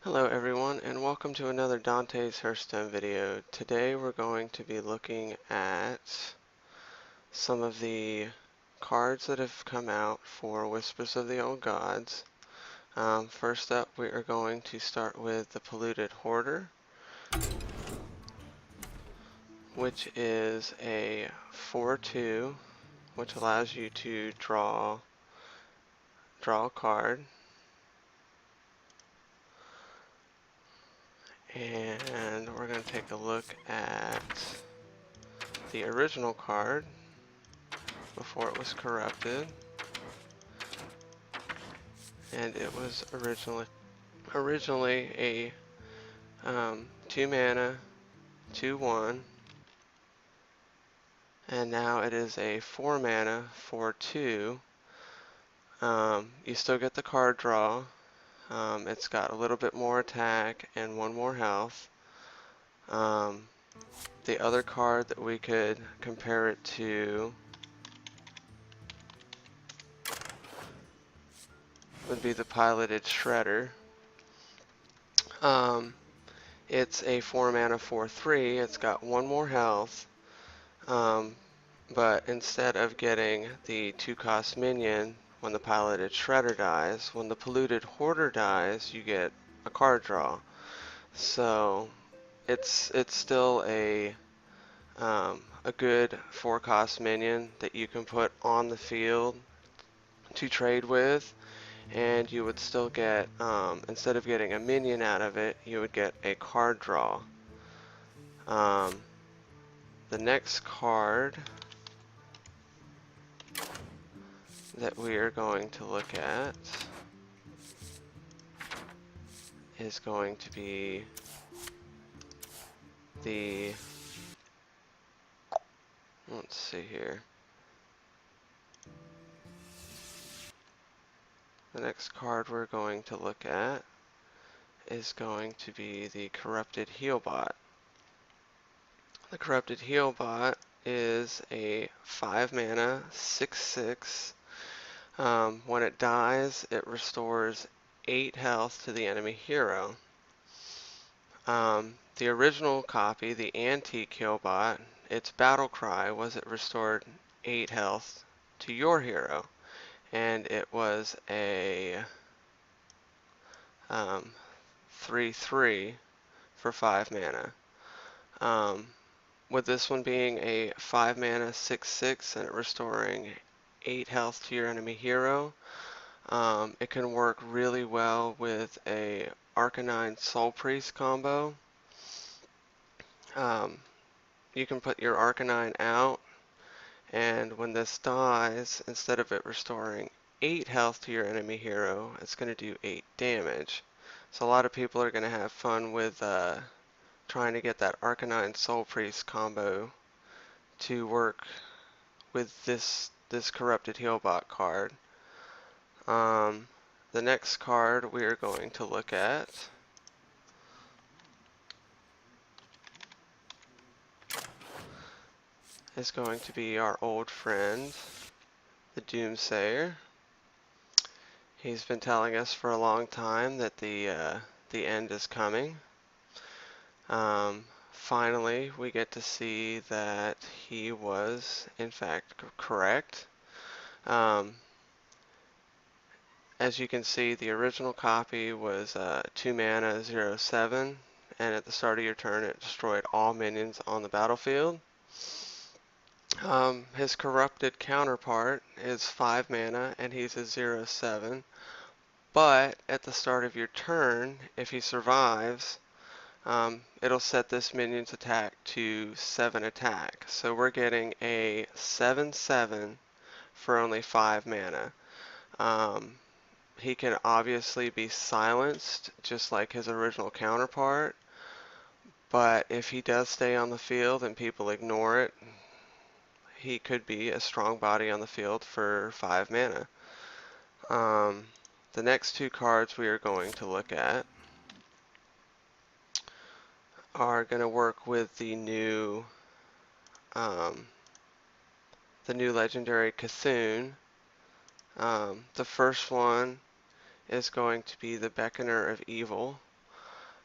Hello everyone, and welcome to another Dante's Hearthstone video. Today we're going to be looking at some of the cards that have come out for Whispers of the Old Gods. First up, we are going to start with the Polluted Hoarder, which is a 4/2, which allows you to draw a card. And we're going to take a look at the original card before it was corrupted. And it was originally a 2 mana 2/1, and now it is a 4 mana 4/2. You still get the card draw. It's got a little bit more attack and 1 more health. The other card that we could compare it to would be the Piloted Shredder. It's a 4 mana 4/3. It's got 1 more health. But instead of getting the 2-cost minion when the Piloted Shredder dies, when the Polluted Hoarder dies, you get a card draw. So it's still a good 4-cost minion that you can put on the field to trade with, and you would still get, instead of getting a minion out of it, you would get a card draw. The next card that we are going to look at is going to be the, let's see here. The next card we're going to look at is going to be the Corrupted Healbot. The Corrupted Healbot is a 5 mana 6/6. When it dies, it restores 8 health to the enemy hero. The original copy, the Antique Healbot, its battle cry was it restored 8 health to your hero, and it was a 3/3 for 5 mana. With this one being a 5 mana 6/6 and it restoring 8 health to your enemy hero, it can work really well with a Arcanine Soul Priest combo. You can put your Arcanine out, and when this dies, instead of it restoring 8 health to your enemy hero, it's going to do 8 damage. So a lot of people are going to have fun with trying to get that Arcanine Soul Priest combo to work with this Corrupted Healbot card. The next card we are going to look at is going to be our old friend, the Doomsayer. He's been telling us for a long time that the end is coming. Finally, we get to see that he was, in fact, correct. As you can see, the original copy was 2 mana 0/7, and at the start of your turn it destroyed all minions on the battlefield. His corrupted counterpart is 5 mana, and he's a 0/7. But at the start of your turn, if he survives, it'll set this minion's attack to 7 attack. So we're getting a 7/7 for only 5 mana. He can obviously be silenced, just like his original counterpart, but if he does stay on the field and people ignore it, he could be a strong body on the field for 5 mana. The next 2 cards we are going to look at are going to work with the new legendary Cthulhu. The first one is going to be the Beckoner of Evil.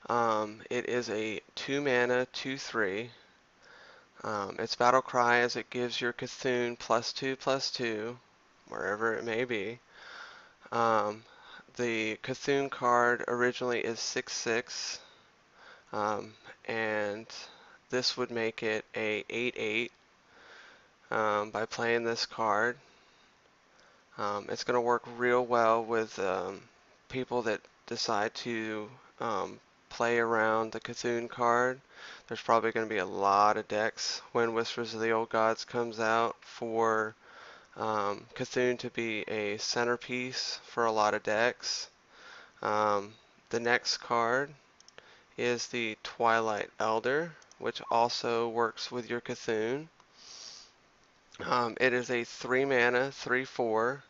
It is a 2 mana, 2/3. Its battle cry is it gives your Cthulhu +2/+2, wherever it may be. The Cthulhu card originally is 6/6, and this would make it a 8/8 by playing this card. It's going to work real well with people that decide to play around the Cthulhu card. There's probably going to be a lot of decks when Whispers of the Old Gods comes out for Cthulhu to be a centerpiece for a lot of decks. The next card is the Twilight Elder, which also works with your Cthulhu. It is a 3 mana, 3/4.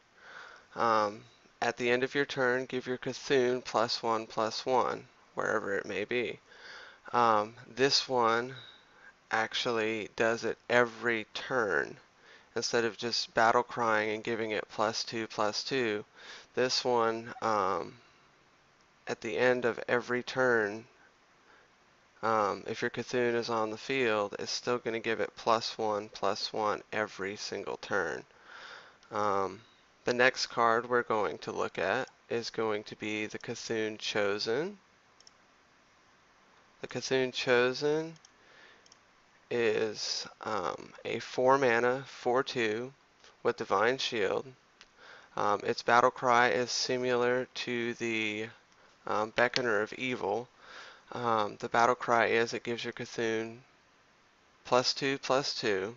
At the end of your turn, give your Cthulhu +1/+1, wherever it may be. This one actually does it every turn. Instead of just battle crying and giving it +2/+2, this one, at the end of every turn, if your Cthulhu is on the field, it's still going to give it +1/+1 every single turn. The next card we're going to look at is going to be the Cthulhu Chosen. The Cthulhu Chosen is a 4 mana, 4/2 with Divine Shield. Its battle cry is similar to the Beckoner of Evil. The battle cry is it gives your Cthulhu +2/+2,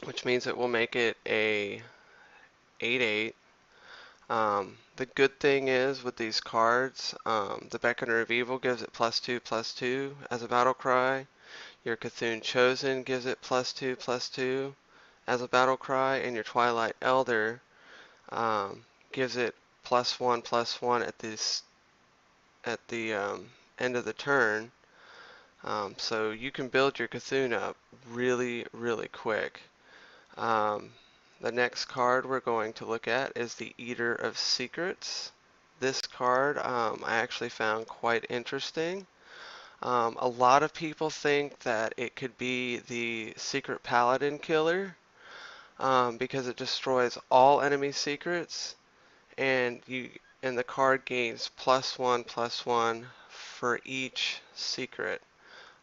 which means it will make it a 8/8. The good thing is with these cards, the Beckoner of Evil gives it +2/+2 as a battle cry. Your Cthulhu Chosen gives it +2/+2 as a battle cry, and your Twilight Elder gives it +1/+1 at the end of the turn. So you can build your Cthulhu up really, really quick. The next card we're going to look at is the Eater of Secrets. This card I actually found quite interesting. A lot of people think that it could be the Secret Paladin killer because it destroys all enemy secrets, and the card gains +1/+1 for each secret.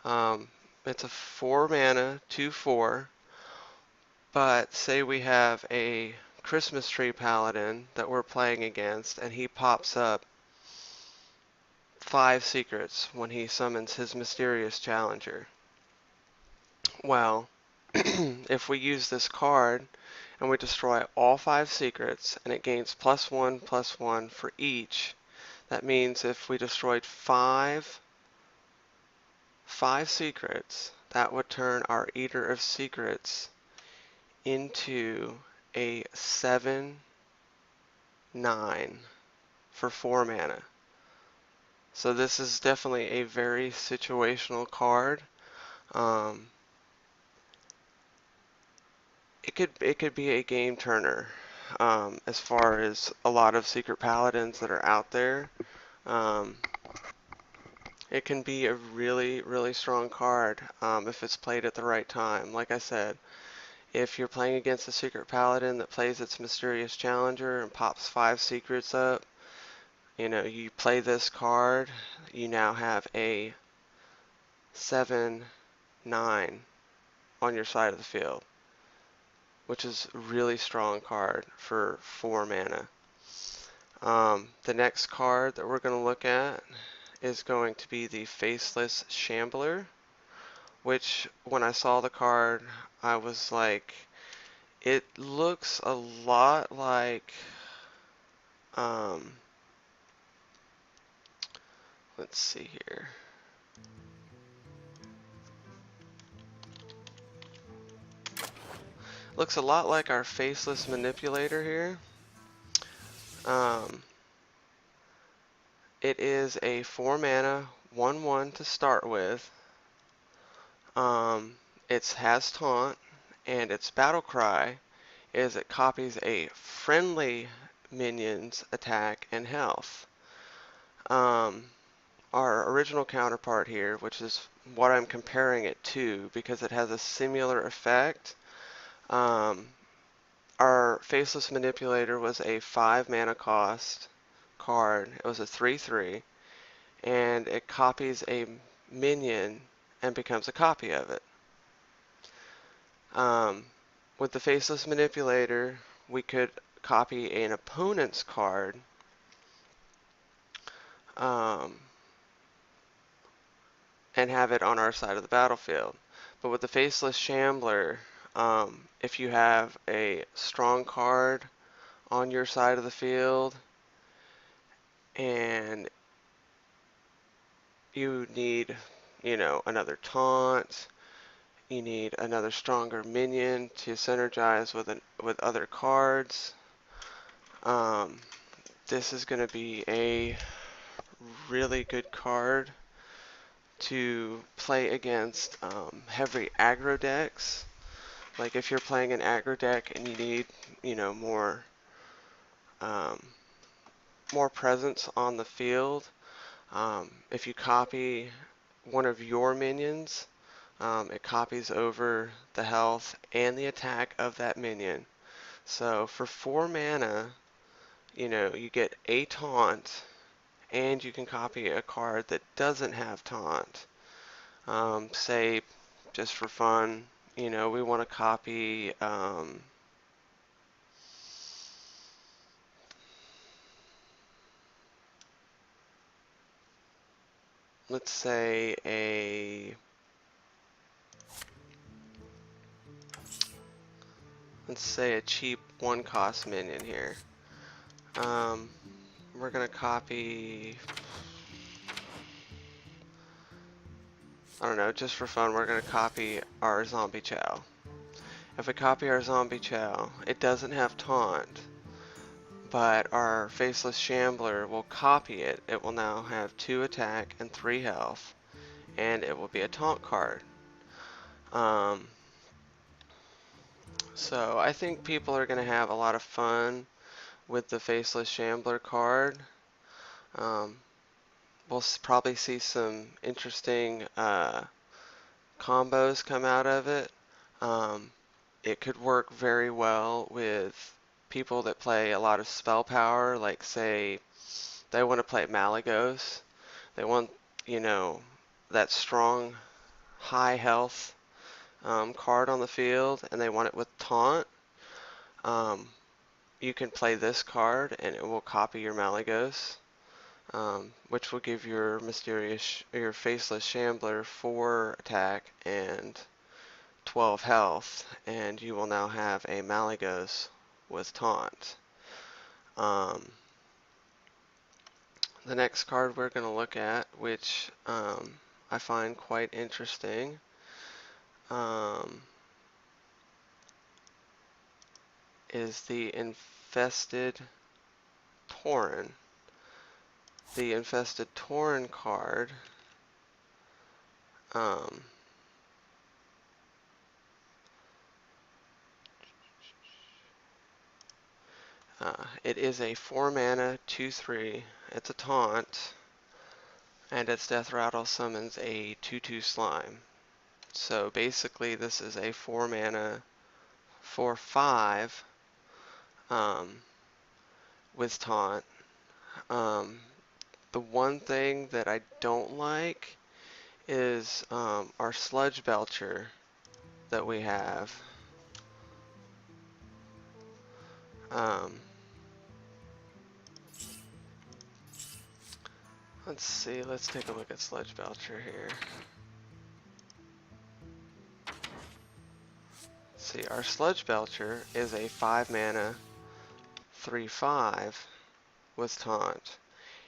It's a 4 mana, 2/4. But say we have a Christmas Tree Paladin that we're playing against, and he pops up 5 secrets when he summons his Mysterious Challenger. Well, if we use this card and we destroy all 5 secrets and it gains +1/+1 for each, that means if we destroyed 5 secrets, that would turn our Eater of Secrets into a 7/9 for 4 mana. So this is definitely a very situational card. It could be a game turner as far as a lot of Secret Paladins that are out there. It can be a really, really strong card if it's played at the right time. Like I said, if you're playing against a Secret Paladin that plays its Mysterious Challenger and pops 5 secrets up, you play this card, you now have a 7/9 on your side of the field, which is a really strong card for 4 mana. The next card that we're going to look at is going to be the Faceless Shambler, which when I saw the card, I was like, it looks a lot like, let's see here. Looks a lot like our Faceless Manipulator here. It is a 4 mana, 1/1 to start with. It has Taunt, and its battle cry is it copies a friendly minion's attack and health. our original counterpart here, which is what I'm comparing it to because it has a similar effect. Our Faceless Manipulator was a 5 mana cost card. It was a 3/3, and it copies a minion and becomes a copy of it. With the Faceless Manipulator, we could copy an opponent's card, um, and have it on our side of the battlefield. But with the Faceless Shambler, if you have a strong card on your side of the field and you need, another taunt, you need another stronger minion to synergize with other cards, this is going to be a really good card to play against heavy aggro decks. Like if you're playing an aggro deck and you need, more um, more presence on the field, if you copy one of your minions, it copies over the health and the attack of that minion. So for 4 mana, you get a taunt, and you can copy a card that doesn't have taunt. Say, just for fun, we want to copy, let's say a cheap 1-cost minion here. We're gonna copy, I don't know, just for fun, we're gonna copy our Zombie Chow. If we copy our Zombie Chow, it doesn't have taunt, but our Faceless Shambler will copy it. It will now have 2 attack and 3 health, and it will be a taunt card. So I think people are going to have a lot of fun with the Faceless Shambler card. We'll probably see some interesting combos come out of it. It could work very well with people that play a lot of spell power, like say they want to play Malygos. They want, that strong, high health card on the field, and they want it with taunt. You can play this card, and it will copy your Malygos, which will give your your Faceless Shambler 4 attack and 12 health, and you will now have a Malygos with taunt. The next card we're going to look at, which I find quite interesting, is the Infested Tauren. The Infested Tauren card it is a 4 mana 2/3. It's a taunt, and its Death Rattle summons a 2/2 slime. So basically, this is a 4 mana 4/5 with taunt. The one thing that I don't like is our Sludge Belcher that we have. Let's see, let's take a look at Sludge Belcher here. See, our Sludge Belcher is a 5 mana 3/5 with taunt,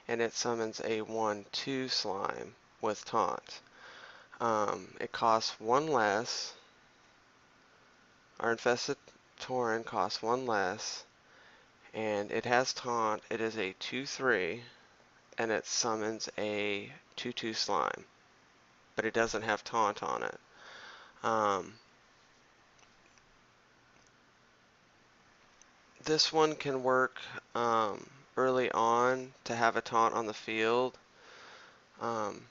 and it summons a 1/2 slime with taunt. It costs 1 less. Our Infested Tauren costs 1 less, and it has taunt. It is a 2/3, and it summons a 2/2 slime, but it doesn't have taunt on it. This one can work early on to have a taunt on the field. um,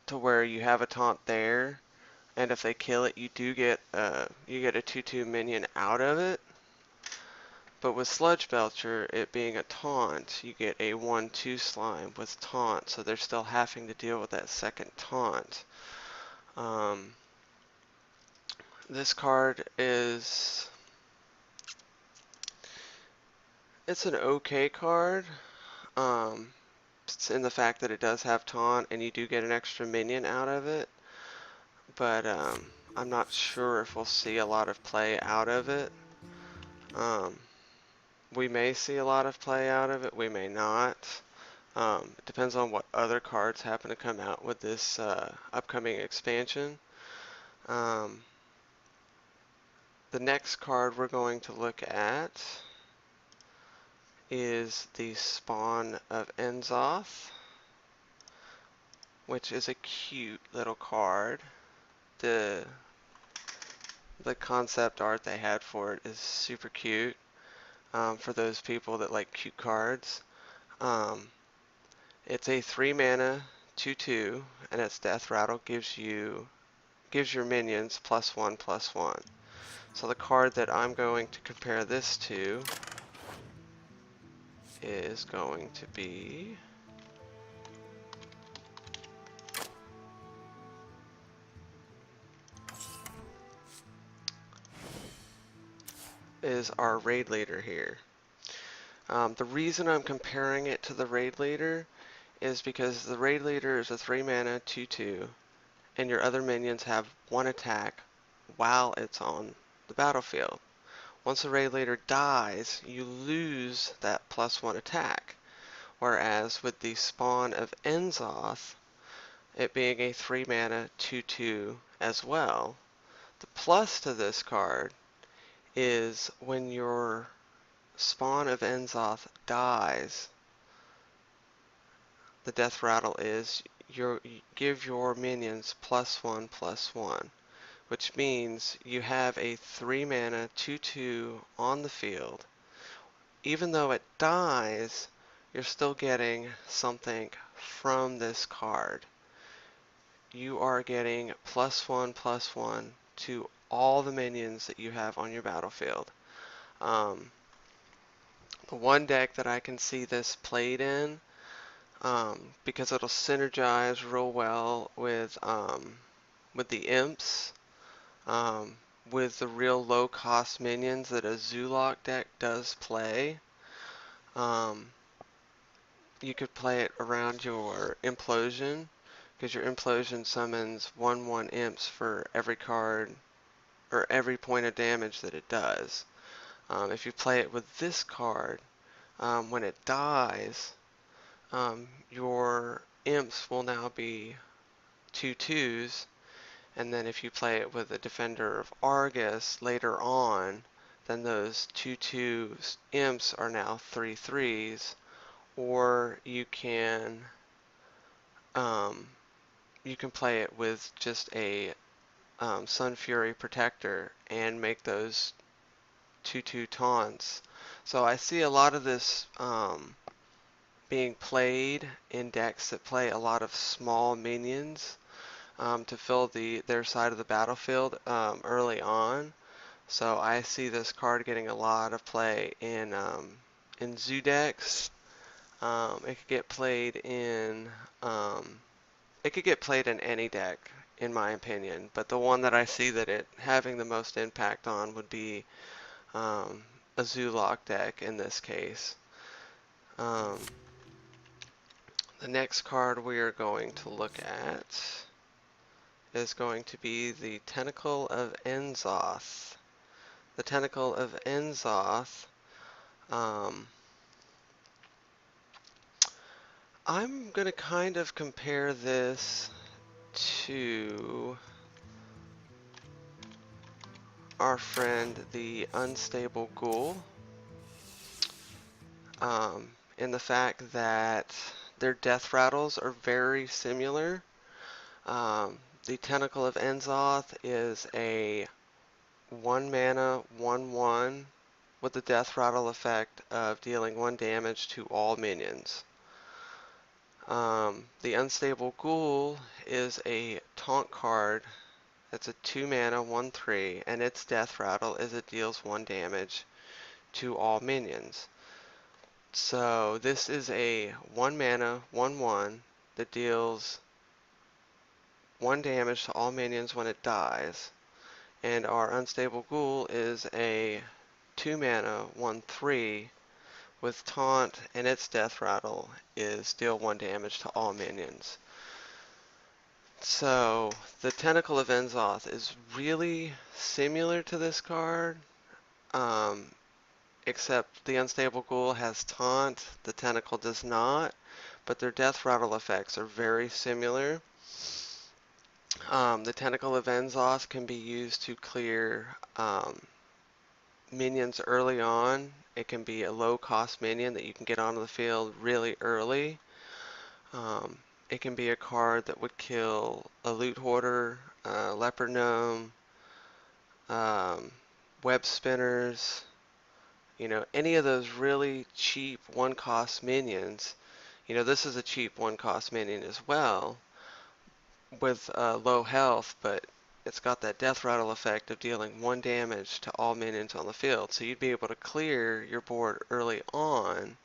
to where you have a taunt there, and if they kill it, you do get you get a 2/2 minion out of it. But with Sludge Belcher, it being a taunt, you get a 1/2 slime with taunt, so they're still having to deal with that second taunt. This card is, it's an okay card. It's in the fact that it does have taunt and you do get an extra minion out of it, but I'm not sure if we'll see a lot of play out of it. We may see a lot of play out of it, we may not. It depends on what other cards happen to come out with this upcoming expansion. The next card we're going to look at is the Spawn of Enzoth, which is a cute little card. The concept art they had for it is super cute, for those people that like cute cards. It's a 3 mana 2/2, and its Death Rattle gives your minions +1/+1. So the card that I'm going to compare this to is going to be our Raid Leader here. The reason I'm comparing it to the Raid Leader is because the Raid Leader is a 3 mana 2/2, and your other minions have 1 attack while it's on the battlefield. Once the Raid Leader dies, you lose that +1 attack. Whereas with the Spawn of Enzoth, it being a 3 mana 2/2 as well, the plus to this card is when your Spawn of Enzoth dies, the death rattle is you give your minions +1/+1, which means you have a 3 mana 2/2 on the field. Even though it dies, you're still getting something from this card. You are getting +1/+1 to all the minions that you have on your battlefield. The one deck that I can see this played in, because it'll synergize real well with the imps, with the real low cost minions that a Zoolock deck does play. You could play it around your Implosion, because your Implosion summons 1/1 imps for every card or every point of damage that it does. If you play it with this card, when it dies, your imps will now be 2/2s, and then if you play it with a Defender of Argus later on, then those 2/2 imps are now 3/3s, or you can play it with just a Sun Fury Protector and make those 2/2 taunts. So I see a lot of this being played in decks that play a lot of small minions to fill their side of the battlefield early on. So I see this card getting a lot of play in zoo decks. It could get played in any deck, in my opinion. But the one that I see that it having the most impact on would be a Zoolock deck in this case. The next card we are going to look at is going to be the Tentacle of Enzoth. The Tentacle of Enzoth, I'm going to kind of compare this to our friend the Unstable Ghoul, in the fact that their death rattles are very similar. The Tentacle of Enzoth is a 1 mana 1/1 with the death rattle effect of dealing 1 damage to all minions. The Unstable Ghoul is a taunt card. It's a 2 mana, 1/3, and its death rattle is it deals 1 damage to all minions. So this is a 1 mana, 1/1 that deals 1 damage to all minions when it dies. And our Unstable Ghoul is a 2 mana, 1/3 with taunt, and its death rattle is deal 1 damage to all minions. So the Tentacle of Enzoth is really similar to this card, except the Unstable Ghoul has taunt, the Tentacle does not, but their death rattle effects are very similar. The Tentacle of Enzoth can be used to clear minions early on. It can be a low cost minion that you can get onto the field really early. It can be a card that would kill a Loot Hoarder, Leopard Gnome, Web Spinners, any of those really cheap one cost minions. This is a cheap one cost minion as well with low health, but it's got that death rattle effect of dealing 1 damage to all minions on the field. So you'd be able to clear your board early on,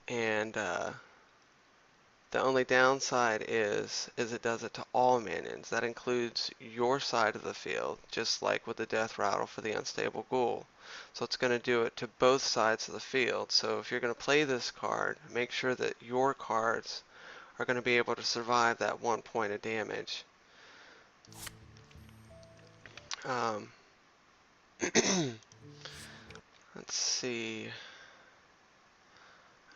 and the only downside is it does it to all minions. That includes your side of the field, just like with the death rattle for the Unstable Ghoul. So it's going to do it to both sides of the field. So if you're going to play this card, make sure that your cards are going to be able to survive that 1 point of damage. Um, let's see.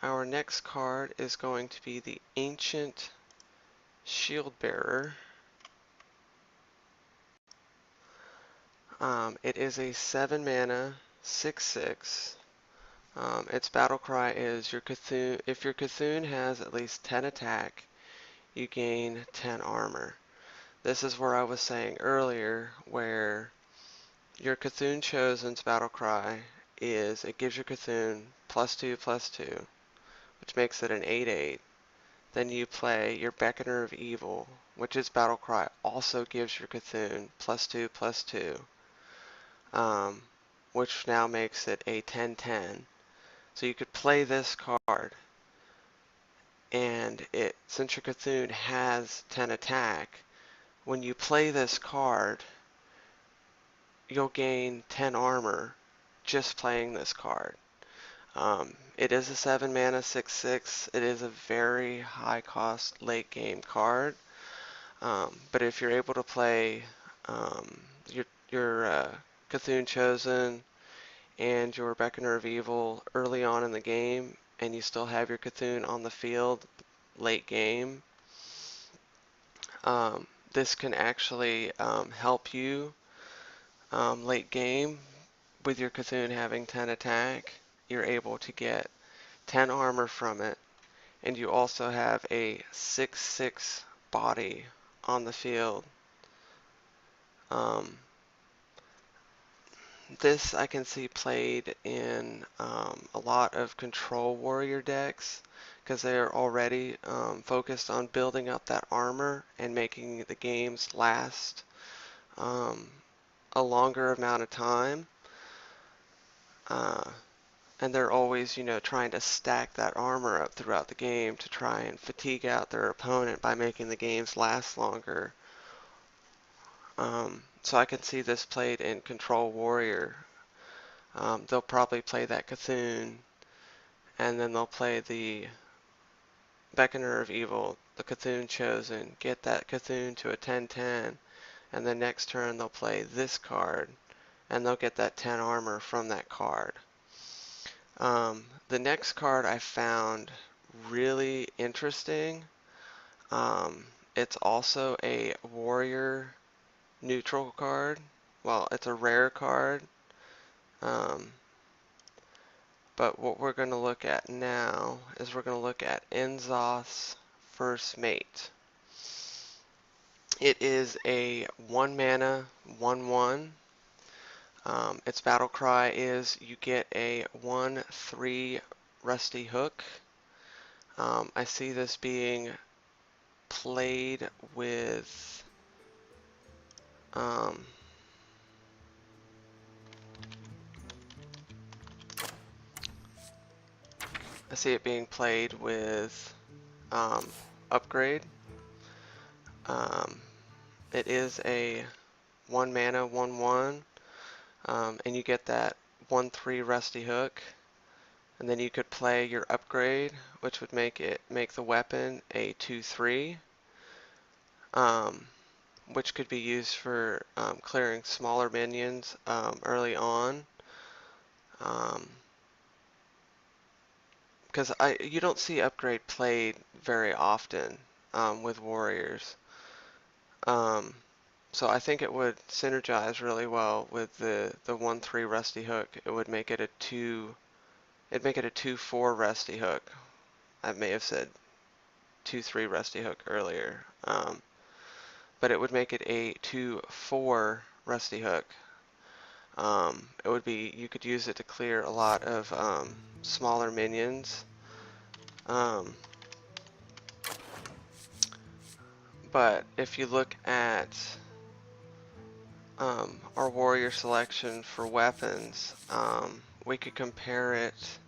Our next card is going to be the Ancient Shieldbearer. It is a 7 mana, 6/6. Its battle cry is your Cthulhu. If your Cthulhu has at least 10 attack, you gain 10 armor. This is where I was saying earlier, where your Cthulhu Chosen's battle cry is it gives your Cthulhu +2/+2, which makes it an 8/8. Then you play your Beckoner of Evil, which its battle cry also gives your Cthulhu +2/+2. Which now makes it a 10/10. So you could play this card, and since your Cthulhu has 10 attack, when you play this card, you'll gain 10 armor just playing this card. It is a 7 mana 6/6. It is a very high cost late game card. But if you're able to play your Cthulhu Chosen and your Beckoner of Evil early on in the game, and you still have your Cthulhu on the field late game, this can actually help you late game with your Cthulhu having 10 attack. You're able to get 10 armor from it, and you also have a 6/6 body on the field. This I can see played in a lot of control warrior decks because they are already focused on building up that armor and making the games last a longer amount of time. And they're always, trying to stack that armor up throughout the game to try and fatigue out their opponent by making the games last longer. So I can see this played in Control Warrior. They'll probably play that Cthulhu, and then they'll play the Beckoner of Evil, the Cthulhu Chosen, get that Cthulhu to a 10/10, and the next turn they'll play this card, and they'll get that 10 armor from that card. The next card I found really interesting. It's also a warrior neutral card. Well, it's a rare card. But what we're going to look at now is we're going to look at Enzoth's First Mate. It is a 1 mana, 1/1. Its battle cry is you get a 1/3 Rusty Hook. I see this being played with I see it being played with upgrade. It is a 1 mana 1/1, and you get that 1/3 Rusty Hook, and then you could play your upgrade, which would make the weapon a 2/3, which could be used for clearing smaller minions early on. Because you don't see upgrade played very often with warriors. So I think it would synergize really well with the 1/3 Rusty Hook. It would make it a 2/4 Rusty Hook. I may have said 2/3 Rusty Hook earlier. But it would make it a 2/4 Rusty Hook. It would be, you could use it to clear a lot of smaller minions. But if you look at our warrior selection for weapons, we could compare it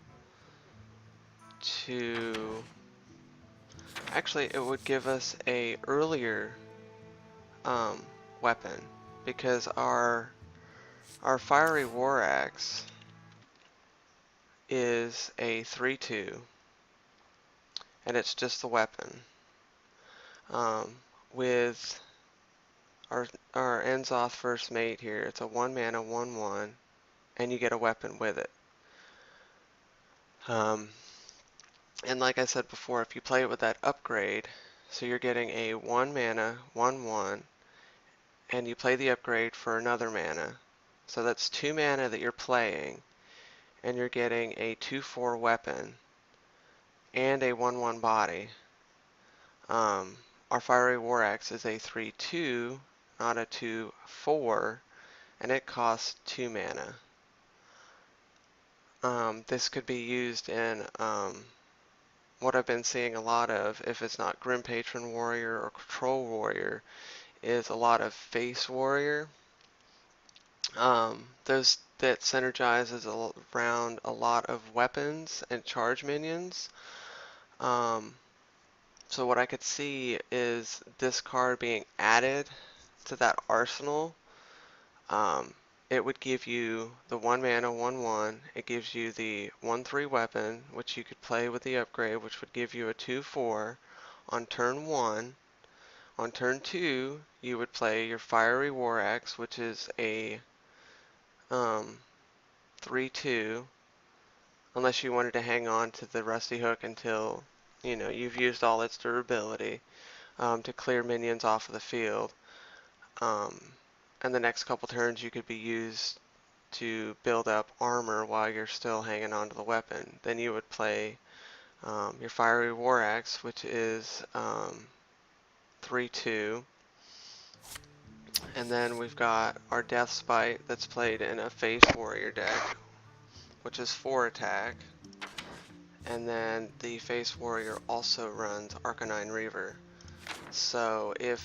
to, actually it would give us a earlier weapon, because our fiery war axe is a 3/2, and it's just the weapon. With our Enzoth First Mate here, it's a 1 mana 1/1, and you get a weapon with it. And like I said before, if you play it with that upgrade, so you're getting a 1 mana 1/1, and you play the upgrade for another mana. So that's 2 mana that you're playing, and you're getting a 2/4 weapon and a 1/1 body. Our Fiery War Axe is a 3/2, not a 2/4, and it costs 2 mana. This could be used in what I've been seeing a lot of, if it's not Grim Patron Warrior or Control Warrior, is a lot of Face Warrior. Those that synergizes around a lot of weapons and charge minions. So what I could see is this card being added to that arsenal. It would give you the 1 mana 1/1. It gives you the 1/3 weapon, which you could play with the upgrade, which would give you a 2/4 on turn 1. On turn 2, you would play your Fiery War Axe, which is a 3/2, unless you wanted to hang on to the Rusty Hook until you've used all its durability to clear minions off of the field. And the next couple turns you could be used to build up armor while you're still hanging on to the weapon. Then you would play your Fiery War Axe, which is 3/2. And then we've got our Death Spite that's played in a Face Warrior deck, which is 4 attack. And then the Face Warrior also runs Arcanine Reaver. So if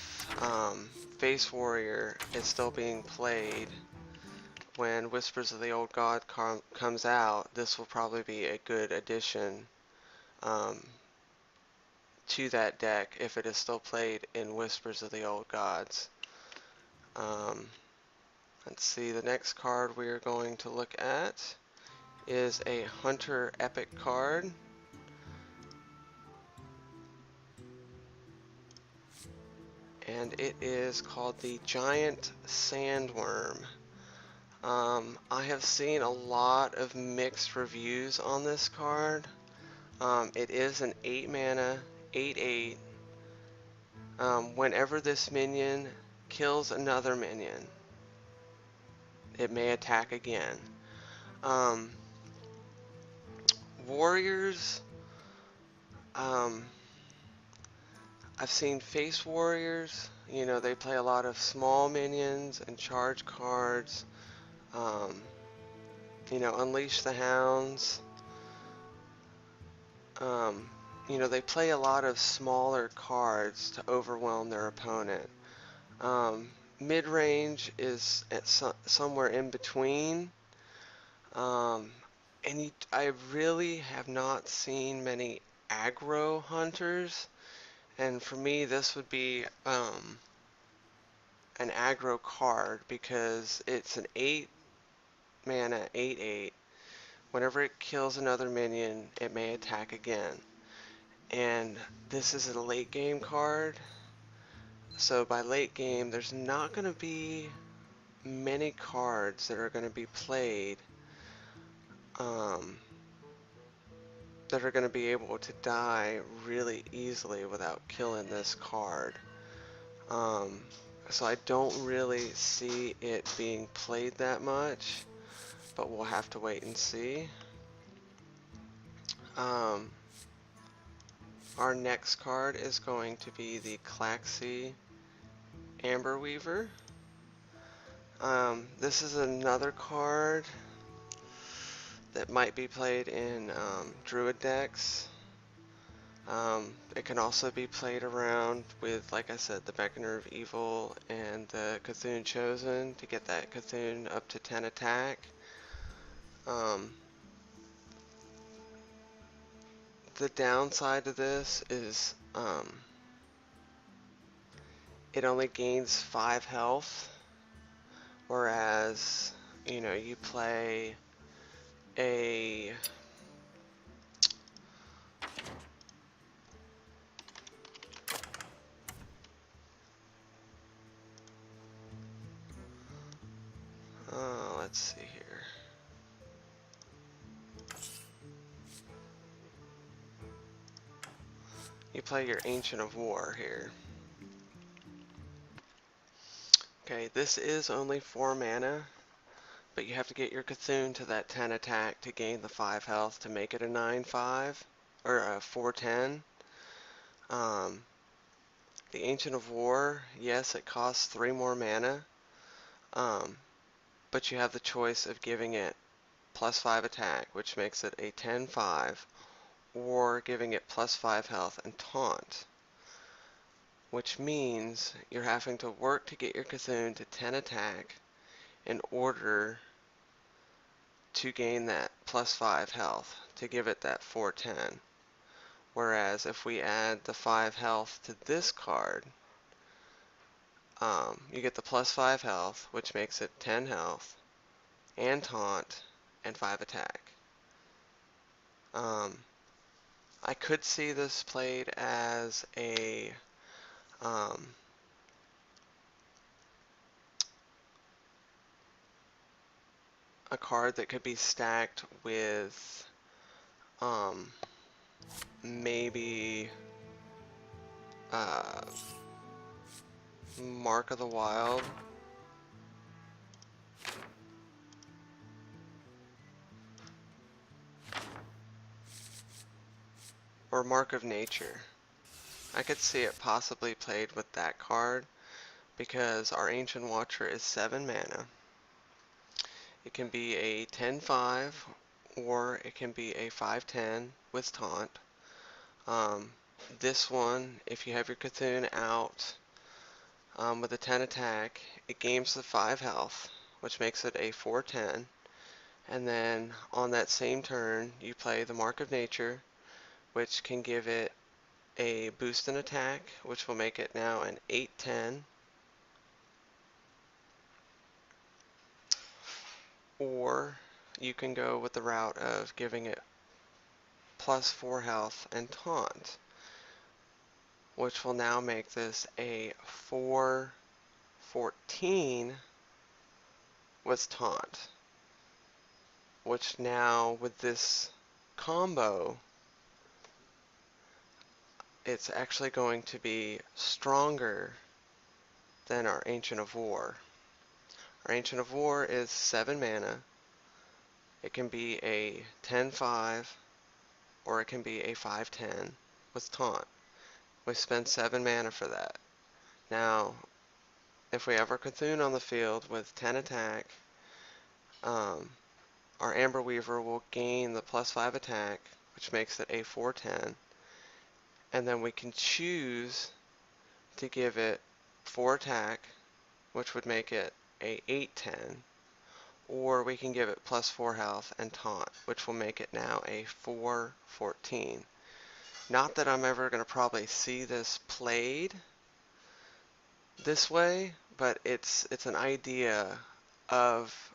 Face Warrior is still being played when Whispers of the Old God comes out, this will probably be a good addition to that deck if it is still played in Whispers of the Old Gods. Let's see, the next card we are going to look at is a Hunter Epic card. And it is called the Giant Sandworm. I have seen a lot of mixed reviews on this card. It is an 8 mana, 8/8. Whenever this minion kills another minion, it may attack again. Warriors, I've seen Face Warriors, they play a lot of small minions and charge cards. Unleash the Hounds. they play a lot of smaller cards to overwhelm their opponent. Um, Mid-range is at somewhere in between. Um, and I really have not seen many aggro hunters. And for me, this would be an aggro card because it's an 8 mana 8/8. Whenever it kills another minion, it may attack again. And this is a late game card. So by late game, there's not going to be many cards that are going to be played um, that are going to be able to die really easily without killing this card. Um, so I don't really see it being played that much, but we'll have to wait and see. Um, our next card is going to be the Klaxi Amberweaver. This is another card that might be played in Druid decks. It can also be played around with, like I said, the Beckoner of Evil and the Cthulhu Chosen to get that Cthulhu up to 10 attack. The downside to this is it only gains 5 health, whereas, you play a let's see here. You play your Ancient of War here. Okay, this is only 4 mana, but you have to get your Cthulhu to that 10 attack to gain the 5 health to make it a 9/5, or a 4/10. The Ancient of War, yes, it costs 3 more mana, but you have the choice of giving it +5 attack, which makes it a 10/5, or giving it +5 health and taunt, which means you're having to work to get your Cthulhu to 10 attack in order to gain that +5 health to give it that 4/10. Whereas if we add the 5 health to this card, you get the +5 health, which makes it 10 health, and taunt, and 5 attack. I could see this played as a card that could be stacked with maybe Mark of the Wild, or Mark of Nature. I could see it possibly played with that card because our Ancient Watcher is 7 mana. It can be a 10/5 or it can be a 5/10 with taunt. This one, if you have your Cthulhu out with a 10 attack, it gains the 5 health, which makes it a 4/10. And then on that same turn, you play the Mark of Nature, which can give it a boost in attack, which will make it now an 8/10. Or you can go with the route of giving it +4 health and taunt, which will now make this a 4/14 with taunt, which now with this combo, it's actually going to be stronger than our Ancient of War. Our Ancient of War is 7 mana. It can be a 10/5 or it can be a 5/10 with taunt. We spend 7 mana for that. Now, if we have our Cthulhu on the field with 10 attack, our Amberweaver will gain the +5 attack, which makes it a 4/10, and then we can choose to give it 4 attack, which would make it a 8/10, or we can give it plus 4 health and taunt, which will make it now a 4/14. Not that I'm ever going to probably see this played this way, but it's an idea of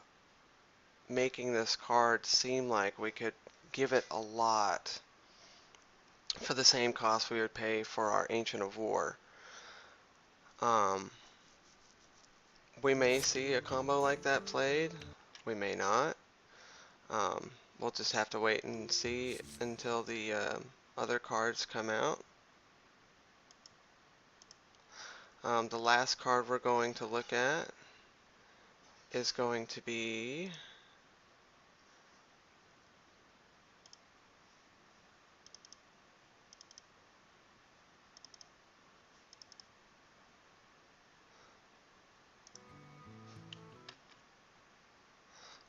making this card seem like we could give it a lot for the same cost we would pay for our Ancient of War. We may see a combo like that played, we may not. We'll just have to wait and see until the other cards come out. The last card we're going to look at is going to be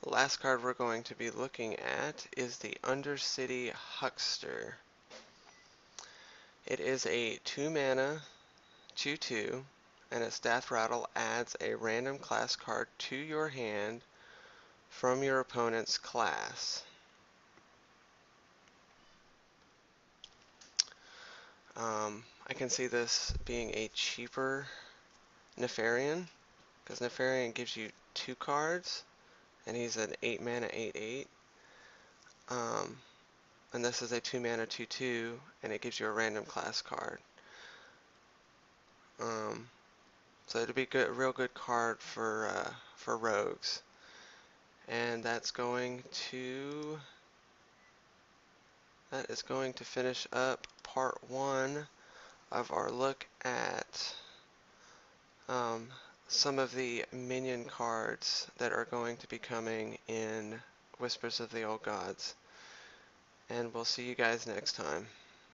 the last card we're going to be looking at is the Undercity Huckster. It is a 2 mana 2/2, and its Death Rattle adds a random class card to your hand from your opponent's class. I can see this being a cheaper Nefarian, because Nefarian gives you 2 cards, and he's an 8 mana 8/8. And this is a 2 mana 2/2, and it gives you a random class card. So it'd be good, real good card for rogues. And that is going to finish up part 1 of our look at some of the minion cards that are going to be coming in Whispers of the Old Gods. And we'll see you guys next time.